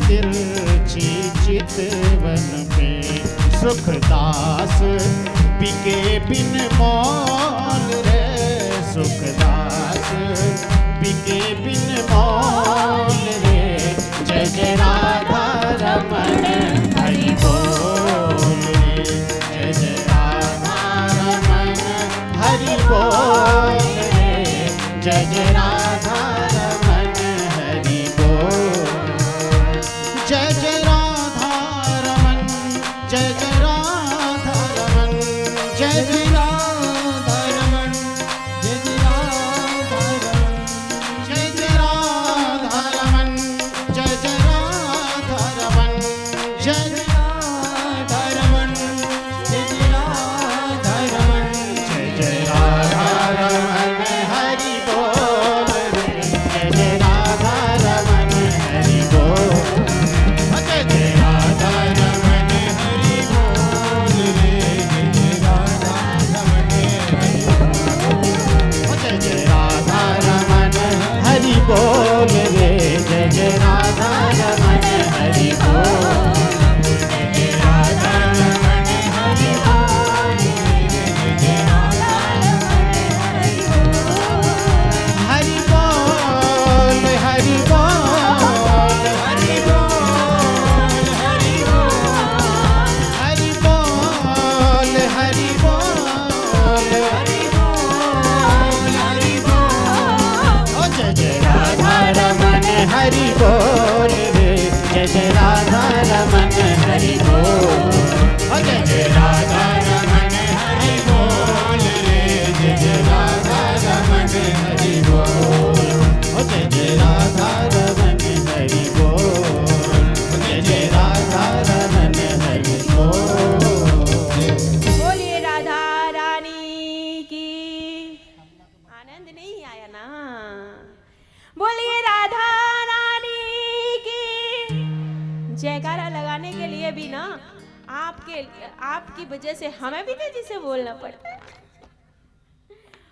तिरछी चितवन पे सुखदास बिके बिन मोल रे, सुखदास बिके बिन मोल रे। जय जय राधा रमण हरि बोल रे, जय जय राधा रमण हरि बोल रे, जय जय राधा रमण हरि बोल। जय जय राधा रमण, जय जय राधा रमण, जय जय राधा रमण, जय जय राधा रमण, जय जय राधा रमण, जय जय राधा रमण, जय जय राधा रमण, जय जय राधा रमण, जय जय राधा रमण हरि बोल रे, जय जय राधा रमण हरि बोल, जय जय राधा रमण हरि बोल रे, जय जय राधा रमण हरि बोल, जय जय राधा रमण हरि बोल रे, जय जय राधा रमण हरि बोल, जय जय राधा रमण हरि बोल रे, जय जय राधा हरि बोल, हरि बोल, हरि बोल, हरि बोल, हरि बोल, हरि बोल, हरि बोल, हरि बोल। ओ जय जय राधा रमण हरि बोल रे, जय जय राधा रमण हरि बोल, ओ जय जय राधा रमण हरि बोल रे, जय जय राधा रमण हरि बोल, ओ जय जय राधा रमण हरि बोल, ओ जय जय राधा रमण हरि बोल। बोलिए राधा रानी की। आनंद नहीं आया ना? बोलिए राधा रानी की। जयकारा लगाने के लिए भी ना आपकी वजह से हमें भी तेजी से बोलना पड़ता है।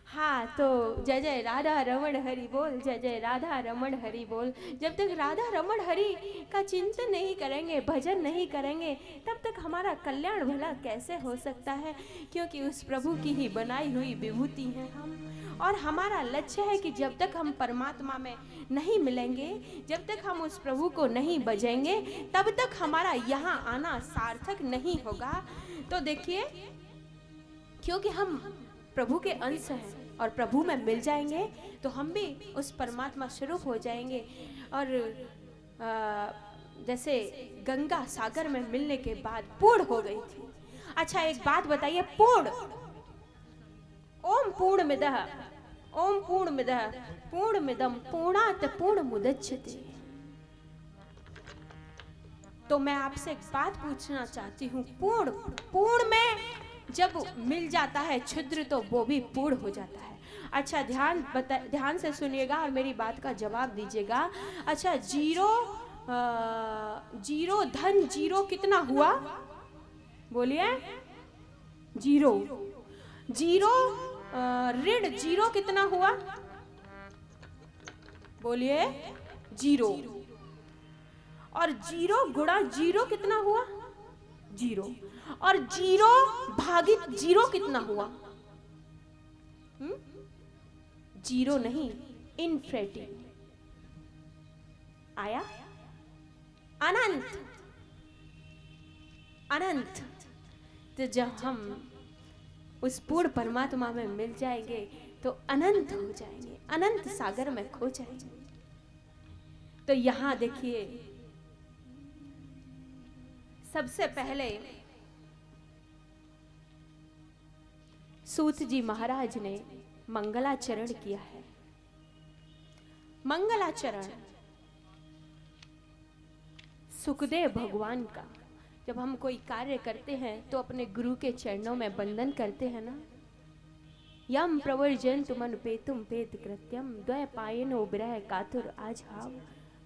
हाँ, तो जय जय राधा रमण हरि बोल, जय जय राधा रमण हरि बोल। जब तक राधा रमण हरि का चिंतन नहीं करेंगे, भजन नहीं करेंगे, तब तक हमारा कल्याण भला कैसे हो सकता है? क्योंकि उस प्रभु की ही बनाई हुई विभूति हैं हम। और हमारा लक्ष्य है कि जब तक हम परमात्मा में नहीं मिलेंगे, जब तक हम उस प्रभु को नहीं बजेंगे, तब तक हमारा यहाँ आना सार्थक नहीं होगा। तो देखिए, क्योंकि हम प्रभु के अंश हैं और प्रभु में मिल जाएंगे तो हम भी उस परमात्मा स्वरूप हो जाएंगे। और जैसे गंगा सागर में मिलने के बाद पूर्ण हो गई थी। अच्छा, एक बात बताइए, पूर्ण, ओम पूर्णमिदः, ओम पूर्णमिदः पूर्णमिदं पूर्णात् पूर्णमुदच्यते। तो मैं आपसे एक बात पूछना चाहती हूँ, पूर्ण में जब मिल जाता है क्षुद्र तो वो भी पूर्ण हो जाता है। अच्छा, ध्यान से सुनिएगा और मेरी बात का जवाब दीजिएगा। अच्छा, जीरो धन जीरो कितना हुआ? बोलिए। जीरो। जीरो ऋण जीरो कितना हुआ? बोलिए। जीरो। और जीरो गुणा जीरो कितना हुआ? जीरो। और जीरो भागित जीरो कितना हुआ? जीरो नहीं, इनफिनिटी आया। अनंत, अनंत। तो जब हम उस पूर्ण परमात्मा में मिल जाएंगे तो अनंत हो जाएंगे, अनंत सागर में खो जाएंगे। तो यहां देखिए, सबसे पहले सूत जी महाराज ने मंगलाचरण किया है। मंगलाचरण सुखदेव भगवान का। जब हम कोई कार्य करते हैं तो अपने गुरु के चरणों में वंदन करते हैं ना। यम प्रवर्जन्तु मनुपेतुम पेत कृत्यम द्वैपायनो विरह कातुर आजाव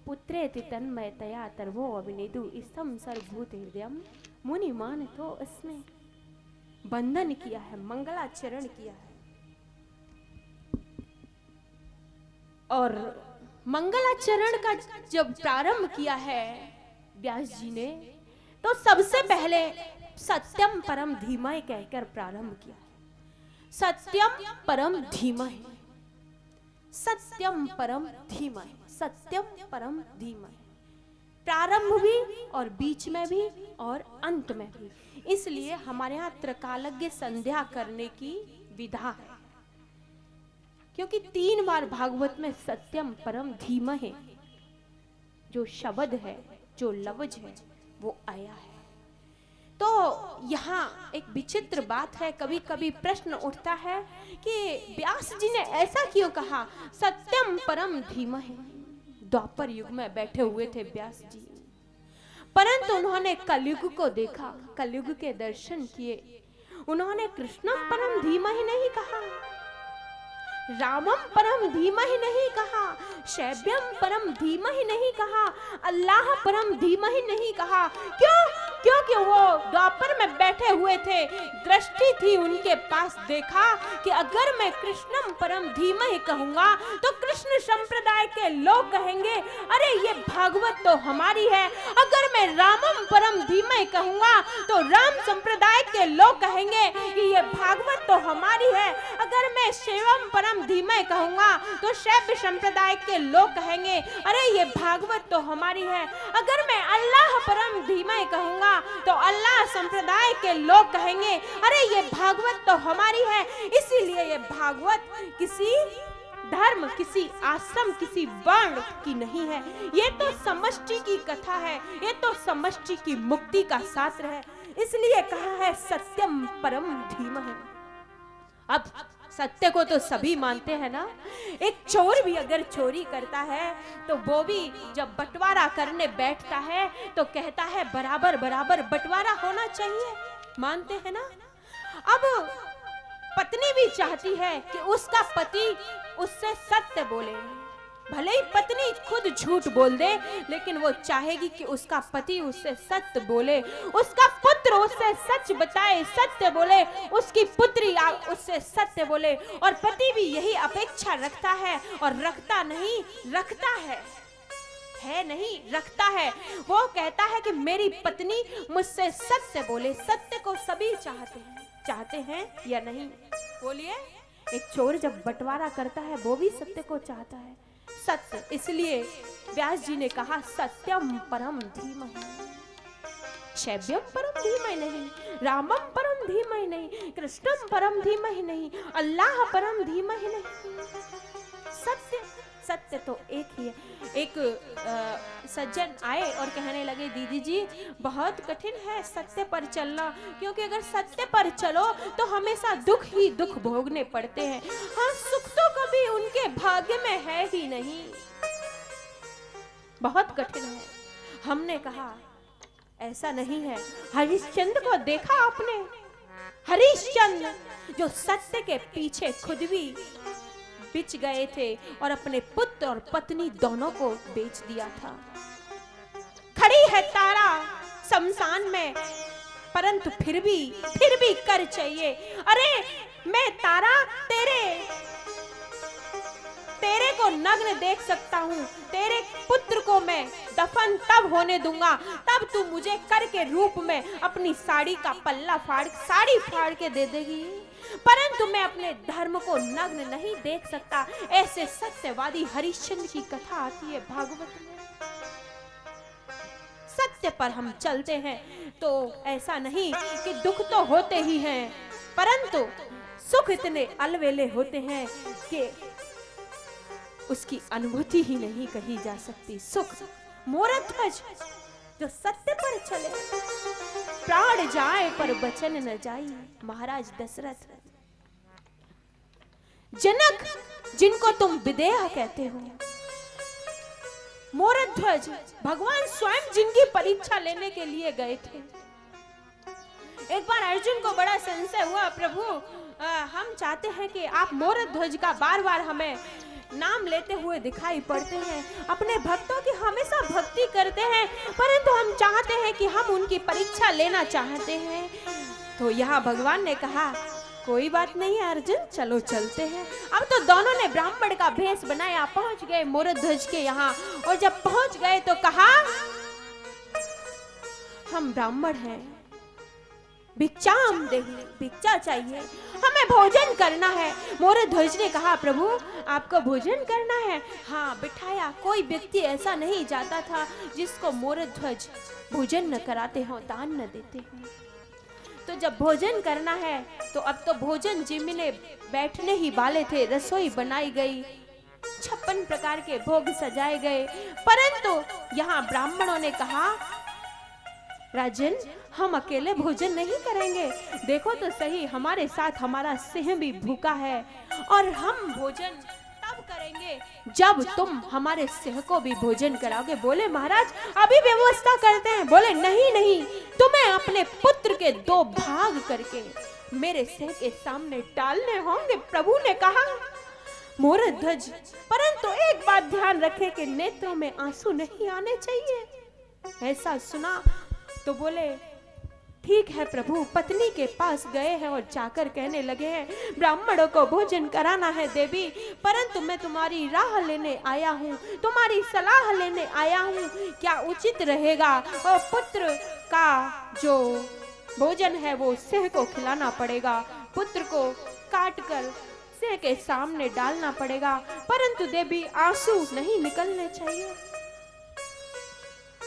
पुत्रेति तन्मयतया तर्वो अभिनेदु इस्तम सर्वभूत हृदयम मुनि मान तो उसमें वंदन किया है, मंगलाचरण किया है। और मंगलाचरण का जब प्रारंभ किया है व्यास जी ने तो सबसे पहले सत्यम परम धीमहि कहकर प्रारंभ किया। सत्यम परम धीमहि, सत्यम परम धीमहि, सत्यम परम धीमहि, प्रारंभ भी और बीच में भी और अंत में भी। इसलिए हमारे यहाँ त्रिकालज्ञ संध्या करने की विधा है, क्योंकि 3 बार भागवत में सत्यम परम धीमहि जो शब्द है, जो लफ्ज है, वो आया है। तो यहाँ एक विचित्र बात है, कभी कभी प्रश्न उठता है कि व्यास जी ने ऐसा क्यों कहा सत्यम परम धीमहि। द्वापर युग में बैठे हुए थे व्यास जी, परंतु उन्होंने कलयुग को देखा, कलयुग के दर्शन किए। उन्होंने कृष्णम परम धीमहि नहीं कहा, रामम परम धीमहि नहीं कहा, शैव्यम परम धीमहि नहीं कहा, अल्लाह परम धीमहि नहीं कहा। क्यों? क्योंकि वो द्वापर में बैठे हुए थे, दृष्टि थी उनके पास, देखा कि अगर मैं कृष्णम परम धीमहि कहूंगा तो कृष्ण संप्रदाय के लोग कहेंगे अरे ये भागवत तो हमारी है। अगर मैं रामम परम धीमहि कहूंगा तो राम संप्रदाय के लोग कहेंगे कि ये भागवत तो हमारी है। अगर मैं शैवम परम धीमहि कहूंगा तो शैव संप्रदाय के लोग कहेंगे अरे ये भागवत तो हमारी है। अगर मैं अल्लाह परम धीमहि कहूंगा तो अल्लाह संप्रदाय के लोग कहेंगे अरे ये भागवत तो हमारी है। इसीलिए ये भागवत किसी धर्म, किसी आश्रम, किसी वर्ण की नहीं है, ये तो समष्टि की कथा है, ये तो समष्टि की मुक्ति का शास्त्र है। इसलिए कहा है सत्यम परम धीमहि। अब सत्य को तो सभी मानते हैं ना। एक चोर भी अगर चोरी करता है तो वो भी जब बंटवारा करने बैठता है तो कहता है बराबर बराबर बंटवारा होना चाहिए, मानते हैं ना। अब पत्नी भी चाहती है कि उसका पति उससे सत्य बोले, भले ही पत्नी खुद झूठ बोल दे, लेकिन वो चाहेगी कि उसका पति उससे सत्य बोले, उसका पुत्र उससे सच बताए, सत्य बोले, उसकी पुत्री उससे सत्य बोले। और पति भी यही अपेक्षा रखता है, और रखता नहीं रखता है नहीं रखता है। वो कहता है कि मेरी पत्नी मुझसे सत्य बोले। सत्य को सभी चाहते हैं या नहीं? बोलिए। एक चोर जब बंटवारा करता है वो भी सत्य को चाहता है, सत्य। इसलिए व्यास जी ने कहा सत्यम परम धीमहि, शैव्यम परम धीमहि नहीं, रामम परम धीमहि नहीं, कृष्णम परम धीमहि नहीं, अल्लाह परम धीमहि नहीं। सत्य सत्य तो एक ही है। एक सज्जन आए और कहने लगे दीदी जी बहुत कठिन है सत्य पर चलना, क्योंकि अगर सत्य पर चलो तो हमेशा दुख ही दुख भोगने पड़ते हैं। हाँ, सुख तो कभी उनके भाग्य में है ही नहीं, बहुत कठिन है। हमने कहा ऐसा नहीं है। हरिश्चंद्र को देखा आपने? हरिश्चंद्र जो सत्य के पीछे खुद भी बिच गए थे और अपने पुत्र और पत्नी दोनों को बेच दिया था। खड़ी है तारा शमशान में, परंतु फिर भी कर चाहिए। अरे मैं तारा तेरे को नग्न देख सकता हूँ, तेरे पुत्र को मैं दफन तब होने दूंगा तब तू मुझे कर के रूप में अपनी साड़ी का पल्ला साड़ी फाड़ के दे देगी, परंतु मैं अपने धर्म को नग्न नहीं देख सकता। ऐसे सत्यवादी हरिश्चंद्र की कथा आती है भागवत में। सत्य पर हम चलते हैं तो ऐसा नहीं कि दुख तो होते ही हैं, परंतु सुख इतने अलवेले होते हैं कि उसकी अनुभूति ही नहीं कही जा सकती। सुख मोरध्वज जो सत्य पर चले, प्राण जाए पर वचन न जाए। महाराज दशरथ, जनक जिनको तुम विदेह कहते हो, मोरध्वज भगवान स्वयं जिनकी परीक्षा लेने के लिए गए थे। एक बार अर्जुन को बड़ा संशय हुआ, प्रभु हम चाहते हैं कि आप मोरध्वज का बार बार हमें नाम लेते हुए दिखाई पड़ते हैं, अपने भक्तों की हमेशा भक्ति करते हैं, परंतु हम चाहते हैं कि हम उनकी परीक्षा लेना चाहते हैं। तो यहाँ भगवान ने कहा कोई बात नहीं अर्जुन, चलो चलते हैं। अब तो दोनों ने ब्राह्मण का भेष बनाया, पहुंच गए मोरध्वज के यहाँ, और जब पहुंच गए तो कहा हम ब्राह्मण हैं, भिक्षाम देहि, भिक्षा चाहिए, हमें भोजन करना है। मोरध्वज ने कहा प्रभु आपको भोजन करना है? हाँ बिठाया। कोई व्यक्ति ऐसा नहीं जाता था जिसको मोरध्वज भोजन न कराते हो, दान न देते हो। तो जब भोजन करना है तो अब तो भोजन जिमिले बैठने ही वाले थे। रसोई बनाई गई, 56 प्रकार के भोग सजाए गए, परंतु यहाँ ब्राह्मणों ने कहा राजन हम अकेले भोजन नहीं करेंगे, देखो तो सही हमारे साथ हमारा सिंह भी भूखा है और हम भोजन तब करेंगे जब तुम हमारे सिंह को भी भोजन कराओगे। बोले महाराज अभी व्यवस्था करते हैं। बोले नहीं नहीं, तुम्हें अपने पुत्र के 2 भाग करके मेरे सिंह के सामने डालने होंगे। प्रभु ने कहा मोरध्वज परंतु एक बात ध्यान रखे कि नेत्रों में आंसू नहीं आने चाहिए। ऐसा सुना तो बोले ठीक है प्रभु। पत्नी के पास गए हैं और जाकर कहने लगे हैं ब्राह्मणों को भोजन कराना है देवी, परंतु मैं तुम्हारी राह लेने आया हूँ, तुम्हारी सलाह लेने आया हूँ, क्या उचित रहेगा? और पुत्र का जो भोजन है वो सिंह को खिलाना पड़ेगा, पुत्र को काट कर सिंह के सामने डालना पड़ेगा, परंतु देवी आंसू नहीं निकलने चाहिए।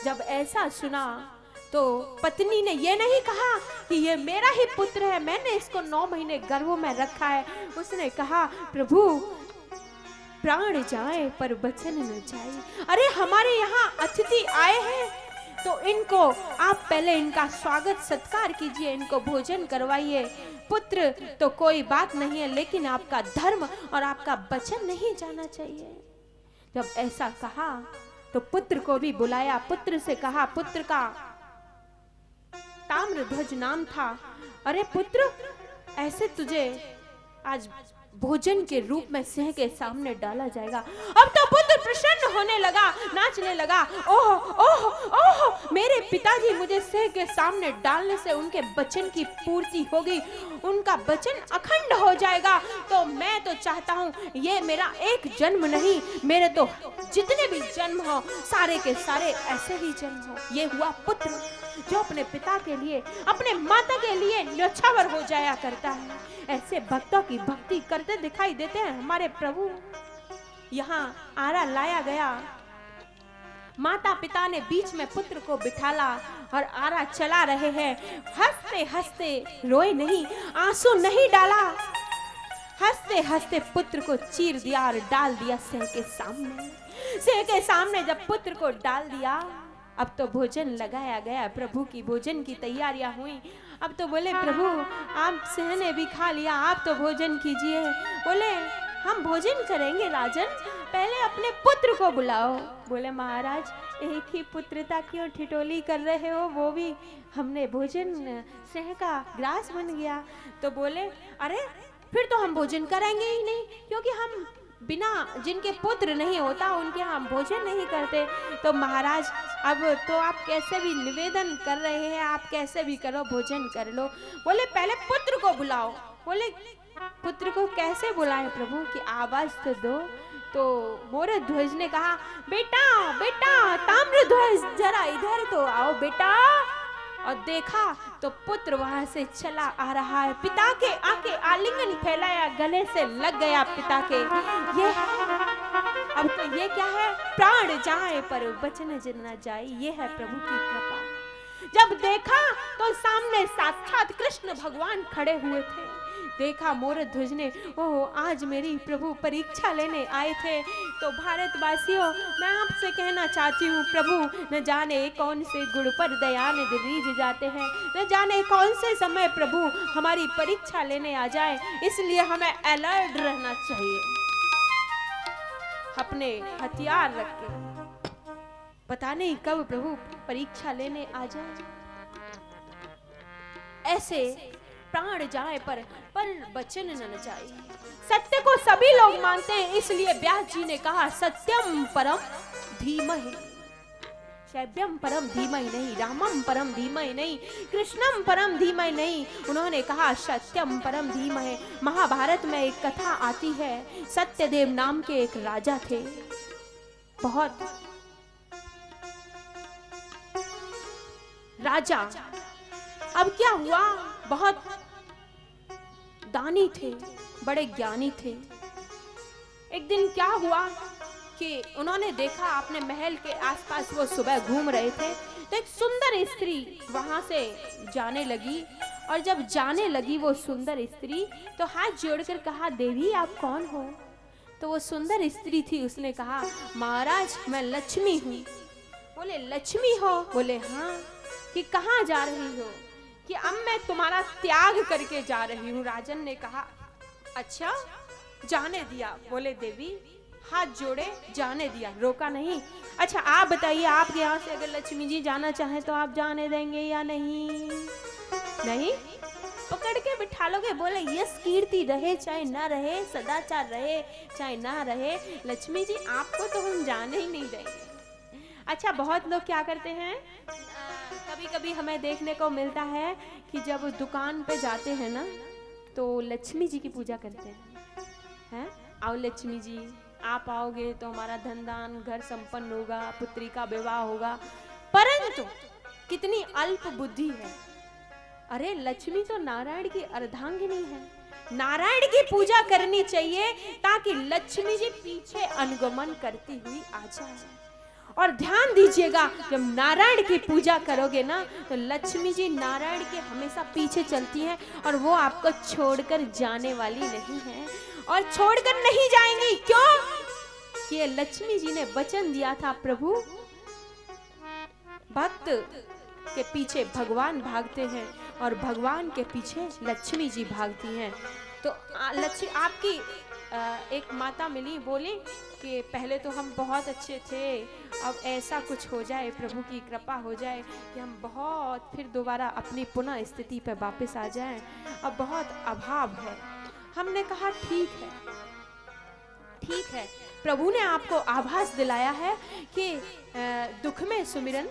जब ऐसा सुना तो पत्नी ने ये नहीं कहा कि ये मेरा ही पुत्र है, मैंने इसको 9 महीने गर्भ में रखा है। उसने कहा प्रभु प्राण जाए पर वचन न जाए। अरे हमारे यहाँ अतिथि आए हैं तो इनको आप पहले इनका स्वागत सत्कार कीजिए, इनको भोजन करवाइए। पुत्र तो कोई बात नहीं है, लेकिन आपका धर्म और आपका वचन नहीं जाना चाहिए। जब ऐसा कहा तो पुत्र को भी बुलाया, पुत्र से कहा, पुत्र का ताम्रध्वज नाम था। अरे पुत्र ऐसे तुझे आज भोजन के रूप में सिंह के सामने डाला जाएगा। अब तो पुत्र प्रसन्न होने लगा, नाचने लगा। ओह ओह ओह मेरे पिताजी मुझे सिंह के सामने डालने से उनके वचन की पूर्ति होगी, उनका वचन अखंड हो जाएगा। तो मैं तो चाहता हूँ ये मेरा एक जन्म नहीं, मेरे तो जितने भी जन्म हो सारे के सारे ऐसे ही जन्म हो। ये हुआ पुत्र जो अपने पिता के लिए, अपने माता के लिए न्योछावर हो जाया करता है। ऐसे भक्तों की भक्ति करते दिखाई देते हैं हमारे प्रभु। यहाँ आरा लाया गया, माता पिता ने बीच में पुत्र को बिठाला और आरा चला रहे हैं। हंसते हंसते रोए नहीं, आंसू नहीं डाला, हंसते हंसते पुत्र को चीर दिया और डाल दिया सिंह के सामने। सिंह के सामने जब पुत्र को डाल दिया, अब तो भोजन लगाया गया, प्रभु की भोजन की तैयारियां हुई। अब तो बोले प्रभु आप सिंह ने भी खा लिया, आप तो भोजन कीजिए। बोले हम भोजन करेंगे राजन, पहले अपने पुत्र को बुलाओ। बोले महाराज एक ही पुत्रता क्यों ठिठोली कर रहे हो, वो भी हमने भोजन सिंह का ग्रास बन गया। तो बोले अरे फिर तो हम भोजन करेंगे ही नहीं, क्योंकि हम बिना जिनके पुत्र नहीं होता उनके हम भोजन नहीं करते। तो महाराज अब तो आप कैसे भी निवेदन कर रहे हैं, आप कैसे भी करो भोजन कर लो। बोले पहले पुत्र को बुलाओ। बोले पुत्र को कैसे बुलाएं प्रभु की आवाज तो दो। तो मोरध्वज ने कहा बेटा बेटा ताम्रध्वज जरा इधर तो आओ बेटा। और देखा तो पुत्र वहां से चला आ रहा है, पिता के आके आलिंगन फैलाया, गले से लग गया पिता के। ये अब तो ये क्या है, प्राण जाए पर वचन न जाए, ये है प्रभु की कृपा। जब देखा तो सामने साक्षात कृष्ण भगवान खड़े हुए थे। देखा मोरध्वज ने, ओह आज मेरी प्रभु परीक्षा लेने आए थे। तो भारतवासियों मैं आपसे कहना चाहती हूँ प्रभु न जाने कौन से गुण पर दयानिध रीझ जाते हैं, न जाने कौन से समय प्रभु हमारी परीक्षा लेने आ जाए, इसलिए हमें अलर्ट रहना चाहिए, अपने हथियार रख के। पता नहीं कब प्रभु परीक्षा लेने आ जाए। ऐसे प्राण जाए पर वचन न जाए। सत्य को सभी लोग मानते हैं, इसलिए व्यास जी ने कहा सत्यम परम धीमहि, शैव्यम परम धीमहि नहीं, रामम परम धीमहि नहीं, कृष्णम परम धीमहि नहीं, उन्होंने कहा सत्यम परम धीमहि। महाभारत में एक कथा आती है, सत्यदेव नाम के एक राजा थे, बहुत राजा। अब क्या हुआ, बहुत दानी थे, बड़े ज्ञानी थे। एक दिन क्या हुआ कि उन्होंने देखा, अपने महल के आसपास वो सुबह घूम रहे थे, तो एक सुंदर स्त्री वहां से जाने लगी। और जब जाने लगी वो सुंदर स्त्री, तो हाथ जोड़कर कहा, देवी आप कौन हो? तो वो सुंदर स्त्री थी, उसने कहा, महाराज मैं लक्ष्मी हूँ। बोले लक्ष्मी हो? बोले हाँ। कि कहाँ जा रही हो? कि अब मैं तुम्हारा त्याग करके जा रही हूँ। राजन ने कहा अच्छा, जाने दिया। बोले देवी, हाथ जोड़े, जाने दिया, रोका नहीं। अच्छा आप बताइए, आपके यहाँ से अगर लक्ष्मी जी जाना चाहे तो आप जाने देंगे या नहीं? नहीं, पकड़ के बिठा लोगे। बोले यस कीर्ति रहे चाहे ना रहे, सदाचार रहे चाहे ना रहे, लक्ष्मी जी आपको तो हम जाने ही नहीं देंगे। अच्छा, बहुत लोग क्या करते हैं, कभी कभी हमें देखने को मिलता है कि जब दुकान पे जाते हैं ना, तो लक्ष्मी जी की पूजा करते हैं। आओ लक्ष्मी जी, आप आओगे तो हमारा धन दान घर संपन्न होगा, पुत्री का विवाह होगा। परंतु कितनी अल्प बुद्धि है। अरे लक्ष्मी तो नारायण की अर्धांगिनी है, नारायण की पूजा करनी चाहिए ताकि लक्ष्मी जी पीछे अनुगमन करती हुई आ जाए। और ध्यान दीजिएगा, जब नारायण की पूजा करोगे ना, तो लक्ष्मी जी नारायण के हमेशा पीछे चलती हैं और वो आपको छोड़कर जाने वाली नहीं है। और छोड़कर नहीं जाएंगी, क्यों? कि ये लक्ष्मी जी ने वचन दिया था, प्रभु भक्त के पीछे भगवान भागते हैं और भगवान के पीछे लक्ष्मी जी भागती हैं। तो लक्ष्मी आपकी एक माता मिली, बोली कि पहले तो हम बहुत अच्छे थे, अब ऐसा कुछ हो जाए, प्रभु की कृपा हो जाए कि हम बहुत फिर दोबारा अपनी पुनः स्थिति पर वापस आ जाएं, अब बहुत अभाव है। हमने कहा ठीक है, ठीक है, प्रभु ने आपको आभास दिलाया है कि दुख में सुमिरन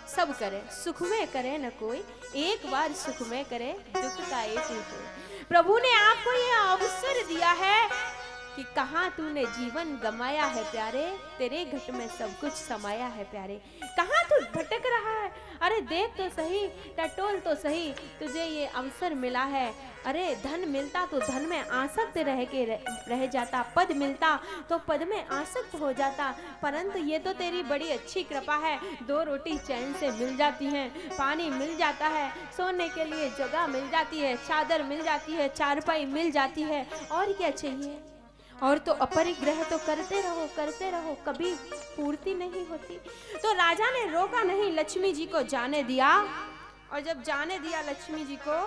सब करे, सुख में करे न कोई, एक बार सुख में करे, दुख का एक ही कोई। प्रभु ने आपको ये अवसर दिया है कि कहाँ तूने जीवन गमाया है प्यारे, तेरे घट में सब कुछ समाया है प्यारे। कहाँ तू भटक रहा है? अरे देख तो सही, टटोल तो सही, तुझे ये अवसर मिला है। अरे धन मिलता तो धन में आसक्त रह जाता, पद मिलता तो पद में आसक्त हो जाता, परंतु ये तो तेरी बड़ी अच्छी कृपा है, 2 रोटी चैन से मिल जाती हैं, पानी मिल जाता है, सोने के लिए जगह मिल जाती है, चादर मिल जाती है, चारपाई मिल जाती है, और क्या चाहिए? और तो अपरिग्रह तो करते रहो, कभी पूर्ति नहीं होती। तो राजा ने रोका नहीं, लक्ष्मी जी को जाने दिया। और जब जाने दिया लक्ष्मी जी को,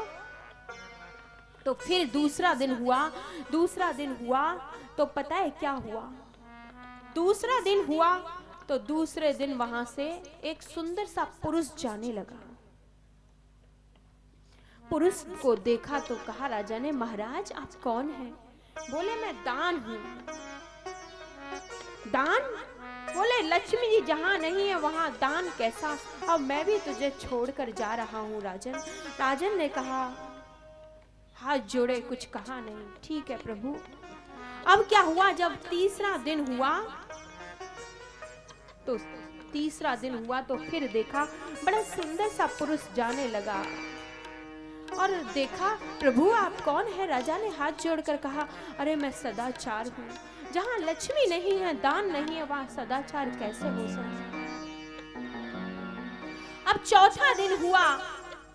तो फिर दूसरा दिन हुआ तो पता है क्या हुआ? दूसरा दिन हुआ तो दूसरे दिन वहां से एक सुंदर सा पुरुष जाने लगा। पुरुष को देखा तो कहा राजा ने, महाराज आप कौन हैं? बोले मैं दान हूं। दान? बोले लक्ष्मी जी जहां नहीं है वहां दान कैसा? अब मैं भी तुझे छोड़कर जा रहा हूं राजन। राजन ने कहा, हाथ जोड़े, कुछ कहा नहीं, ठीक है प्रभु। अब क्या हुआ, जब तीसरा दिन हुआ तो फिर देखा बड़ा सुंदर सा पुरुष जाने लगा। और देखा, प्रभु आप कौन है? राजा ने हाथ जोड़कर कहा, अरे मैं सदाचार हूँ। जहाँ लक्ष्मी नहीं है, दान नहीं है, वहाँ सदाचार कैसे हो सकता? अब चौथा दिन हुआ,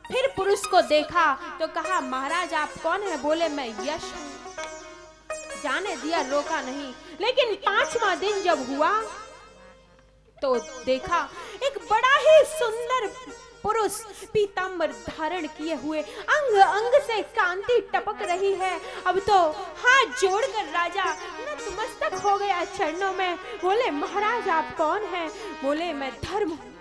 फिर पुरुष को देखा तो कहा, महाराज आप कौन है? बोले मैं यश हूँ। जाने दिया, रोका नहीं। लेकिन 5वां दिन जब हुआ तो देखा एक बड़ा ही सुंदर पुरुष पीतांबर धारण किए हुए, अंग अंग से कांति टपक रही है। अब तो हाथ जोड़कर राजा नतमस्तक हो गया चरणों में। बोले महाराज आप कौन हैं? बोले मैं धर्म हूँ,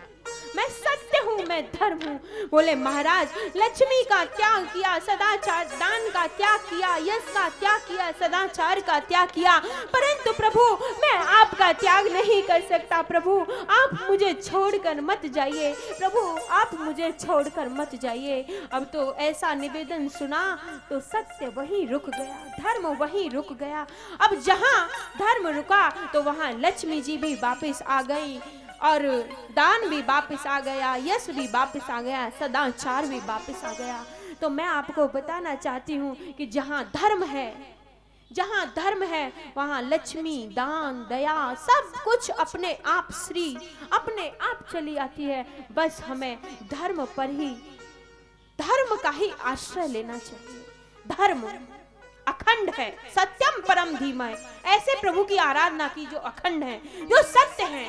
मैं सत्य हूँ, मैं धर्म हूँ। बोले महाराज लक्ष्मी का त्याग किया, सदाचार दान का त्याग किया, यश का त्याग किया, सदाचार का त्याग किया, परंतु प्रभु मैं आपका त्याग नहीं कर सकता। प्रभु आप मुझे छोड़कर मत जाइए, प्रभु आप मुझे छोड़कर मत जाइए। अब तो ऐसा निवेदन सुना तो सत्य वहीं रुक गया, धर्म वहीं रुक गया। अब जहाँ धर्म रुका तो वहाँ लक्ष्मी जी भी वापिस आ गई और दान भी वापस वापस आ गया, यश भी वापस आ गया, सदाचार भी वापस आ गया। तो मैं आपको बताना चाहती हूँ कि जहाँ धर्म है वहाँ लक्ष्मी, दान, दया सब कुछ अपने आप अपने आप चली आती है। बस हमें धर्म का ही आश्रय लेना चाहिए। धर्म अखंड है, सत्यम परम धीमहि। ऐसे प्रभु की आराधना की जो अखंड है, जो सत्य है,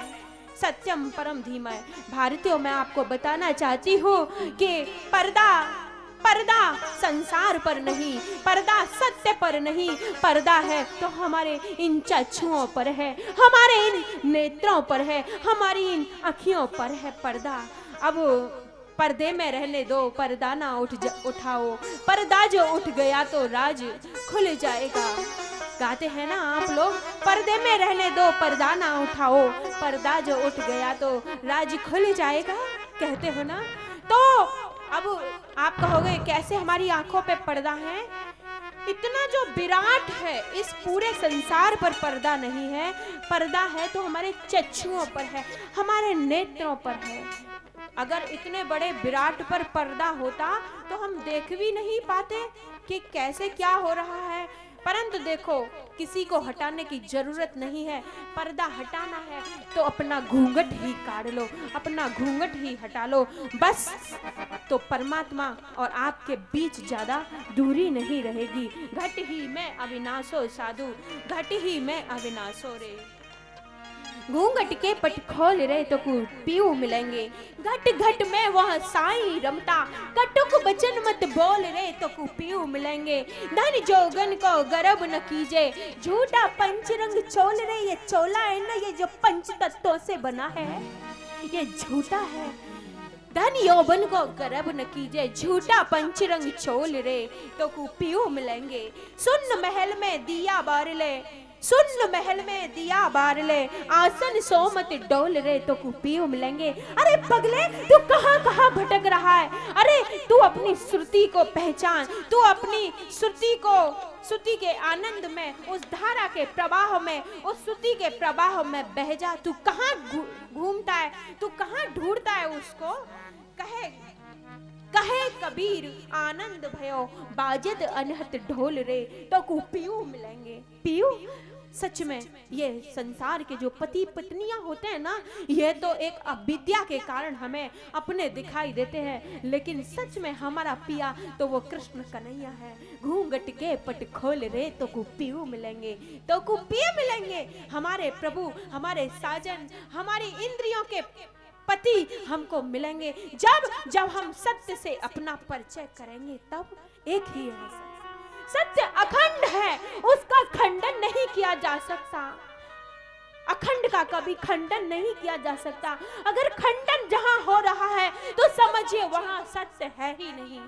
सत्यम परम धीमहि। भारतीयों, मैं आपको बताना चाहती हूँ कि पर्दा संसार पर नहीं, पर्दा सत्य पर नहीं, पर्दा है तो हमारे इन चक्षुओं पर है, हमारे इन नेत्रों पर है, हमारी इन आँखियों पर है पर्दा। अब पर्दे में रहने दो, पर्दा ना उठाओ, पर्दा जो उठ गया तो राज खुल जाएगा। गाते हैं ना आप लोग, पर्दे में रहने दो, पर्दा ना उठाओ, पर्दा जो उठ गया तो राज खुल जाएगा, कहते हो ना। तो अब आप कहोगे कैसे हमारी आंखों पे पर्दा है? इतना जो विराट है, इस पूरे संसार पर पर्दा नहीं है। पर्दा है तो हमारे चक्षुओं पर है, हमारे नेत्रों पर है। अगर इतने बड़े विराट पर पर्दा होता तो हम देख भी नहीं पाते कि कैसे क्या हो रहा है। परंतु देखो, किसी को हटाने की जरूरत नहीं है। पर्दा हटाना है तो अपना घूंघट ही काढ़ लो, अपना घूंघट ही हटा लो, बस। तो परमात्मा और आपके बीच ज्यादा दूरी नहीं रहेगी। घट ही में अविनाशो साधु, घट ही में अविनाशो रे। घूंघट के पट खोल रे तो पीऊ मिलेंगे, घट घट में वह साईं रमता, कटुक बचन मत बोल रे तो पीऊ मिलेंगे। धन जोगन को गर्भ न कीजे, झूठा पंचरंग चोल रे। ये चोला है ना, ये जो पंच तत्वों से बना है, ये झूठा है। धन यौवन को गर्भ न कीजे, झूठा पंचरंग चोल रे तो पीऊ मिलेंगे। सुन महल में दिया बार ले, सुन महल में दिया बार ले, आसन सोमत डोल रे तो पीऊ मिलेंगे। अरे पगले, तू कहाँ कहाँ भटक रहा है? अरे तू अपनी श्रुति को पहचान, तू अपनी श्रुति के आनंद में, उस धारा के प्रवाह में, उस श्रुति के प्रवाह में बह जा। तू कहाँ घूमता है, तू कहाँ ढूंढता है उसको? कहे कबीर आनंद भयो, बाजत अनहत ढोल रे तो पीऊ मिलेंगे। पीऊ, सच में ये संसार के जो पति पत्नियां होते हैं ना, ये तो एक अविद्या के कारण हमें अपने दिखाई देते हैं, लेकिन सच में हमारा पिया तो वो कृष्ण कन्हैया है। घूंघट के पट खोल रे तो पीऊ मिलेंगे, तो पीऊ मिलेंगे। हमारे प्रभु, हमारे साजन, हमारी इंद्रियों के पति हमको मिलेंगे जब हम सत्य से अपना परिचय करेंगे। तब एक ही है, सत्य अखंड है, उसका खंडन नहीं किया जा सकता। अखंड का कभी खंडन नहीं किया जा सकता। अगर खंडन जहां हो रहा है तो समझिए वहां सत्य है ही नहीं।